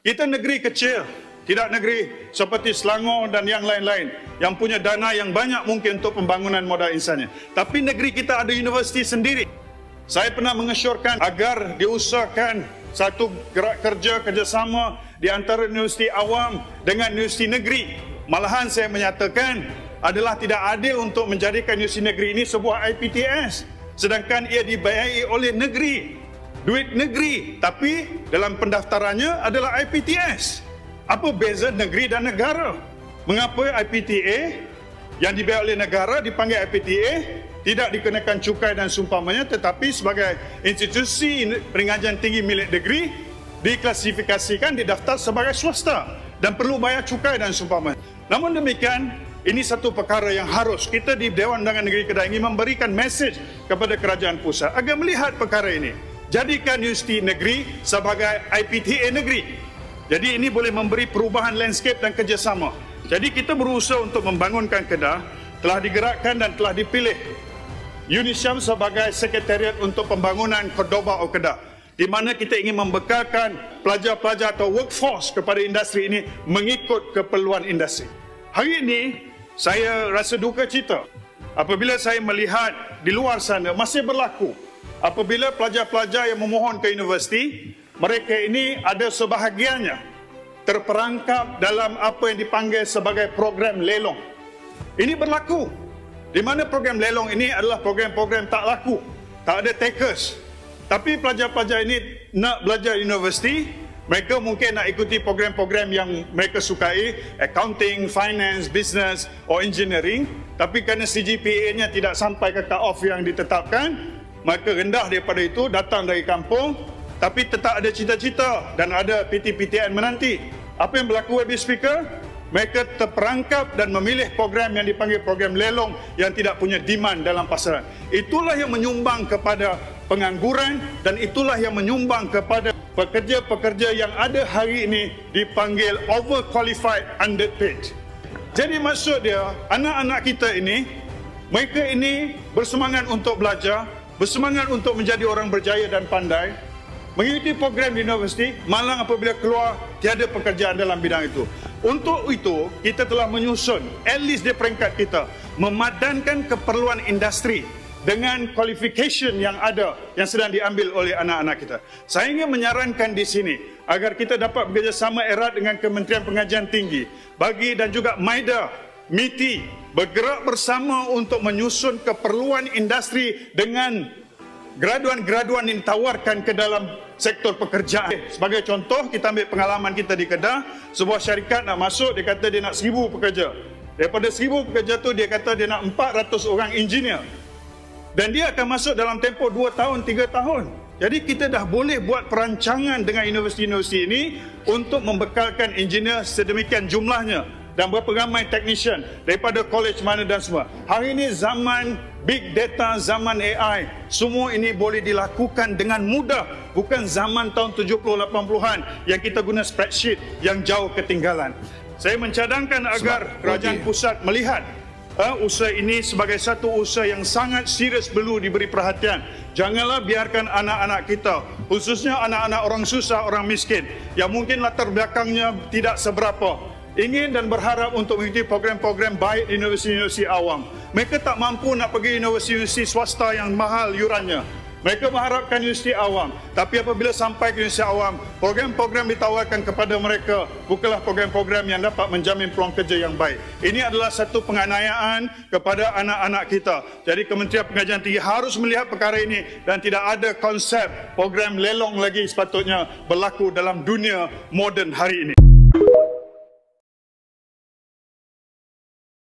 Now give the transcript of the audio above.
Kita negeri kecil, tidak negeri seperti Selangor dan yang lain-lain yang punya dana yang banyak mungkin untuk pembangunan modal insannya. Tapi negeri kita ada universiti sendiri. Saya pernah mengesyorkan agar diusahakan satu gerak kerjasama di antara universiti awam dengan universiti negeri. Malahan saya menyatakan adalah tidak adil untuk menjadikan universiti negeri ini sebuah IPTS, sedangkan ia dibayari oleh negeri, duit negeri, tapi dalam pendaftarannya adalah IPTS. Apa beza negeri dan negara? Mengapa IPTA yang dibayar oleh negara dipanggil IPTA, tidak dikenakan cukai dan seumpamanya, tetapi sebagai institusi peringatan tinggi milik negeri diklasifikasikan, didaftar sebagai swasta dan perlu bayar cukai dan seumpamanya. Namun demikian, ini satu perkara yang harus kita di Dewan Undangan Negeri Kedah ingin memberikan mesej kepada kerajaan pusat agar melihat perkara ini. Jadikan universiti negeri sebagai IPTA negeri. Jadi ini boleh memberi perubahan landscape dan kerjasama. Jadi kita berusaha untuk membangunkan Kedah, telah digerakkan dan telah dipilih UNISYAM sebagai sekretariat untuk pembangunan Cordoba of Kedah, di mana kita ingin membekalkan pelajar-pelajar atau workforce kepada industri ini mengikut keperluan industri. Hari ini saya rasa duka cita apabila saya melihat di luar sana masih berlaku apabila pelajar-pelajar yang memohon ke universiti, mereka ini ada sebahagiannya terperangkap dalam apa yang dipanggil sebagai program lelong. Ini berlaku, di mana program lelong ini adalah program-program tak laku, tak ada takers. Tapi pelajar-pelajar ini nak belajar universiti, mereka mungkin nak ikuti program-program yang mereka sukai, accounting, finance, business or engineering, tapi kerana CGPA-nya tidak sampai ke cut-off yang ditetapkan, mereka rendah daripada itu, datang dari kampung, tapi tetap ada cita-cita dan ada PTPTN menanti. Apa yang berlaku, Habib Speaker? Mereka terperangkap dan memilih program yang dipanggil program lelong yang tidak punya demand dalam pasaran. Itulah yang menyumbang kepada pengangguran dan itulah yang menyumbang kepada pekerja-pekerja yang ada hari ini dipanggil overqualified, underpaid. Jadi maksud dia, anak-anak kita ini, mereka ini bersemangat untuk belajar, bersemangat untuk menjadi orang berjaya dan pandai, mengikuti program di universiti, malang apabila keluar tiada pekerjaan dalam bidang itu. Untuk itu, kita telah menyusun, at least di peringkat kita, memadankan keperluan industri dengan qualification yang ada, yang sedang diambil oleh anak-anak kita. Saya ingin menyarankan di sini, agar kita dapat bekerjasama erat dengan Kementerian Pengajian Tinggi, bagi dan juga MIDA, MITI, bergerak bersama untuk menyusun keperluan industri dengan graduan-graduan yang ditawarkan ke dalam sektor pekerjaan. Sebagai contoh, kita ambil pengalaman kita di Kedah, sebuah syarikat nak masuk, dia kata dia nak 1,000 pekerja. Daripada 1,000 pekerja tu, dia kata dia nak 400 orang engineer. Dan dia akan masuk dalam tempoh 2 tahun, 3 tahun. Jadi kita dah boleh buat perancangan dengan universiti-universiti ini untuk membekalkan engineer sedemikian jumlahnya dan berapa ramai technician daripada college mana dan semua. Hari ini zaman big data, zaman AI, semua ini boleh dilakukan dengan mudah. Bukan zaman tahun 70-80-an yang kita guna spreadsheet yang jauh ketinggalan. Saya mencadangkan agar kerajaan pusat melihat usaha ini sebagai satu usaha yang sangat serius, perlu diberi perhatian. Janganlah biarkan anak-anak kita, khususnya anak-anak orang susah, orang miskin, yang mungkin latar belakangnya tidak seberapa, ingin dan berharap untuk mengikuti program-program baik di universiti-universiti awam. Mereka tak mampu nak pergi universiti-universiti swasta yang mahal yurannya. Mereka mengharapkan universiti awam. Tapi apabila sampai ke universiti awam, program-program ditawarkan kepada mereka bukanlah program-program yang dapat menjamin peluang kerja yang baik. Ini adalah satu penganiayaan kepada anak-anak kita. Jadi Kementerian Pengajian Tinggi harus melihat perkara ini dan tidak ada konsep program lelong lagi sepatutnya berlaku dalam dunia moden hari ini.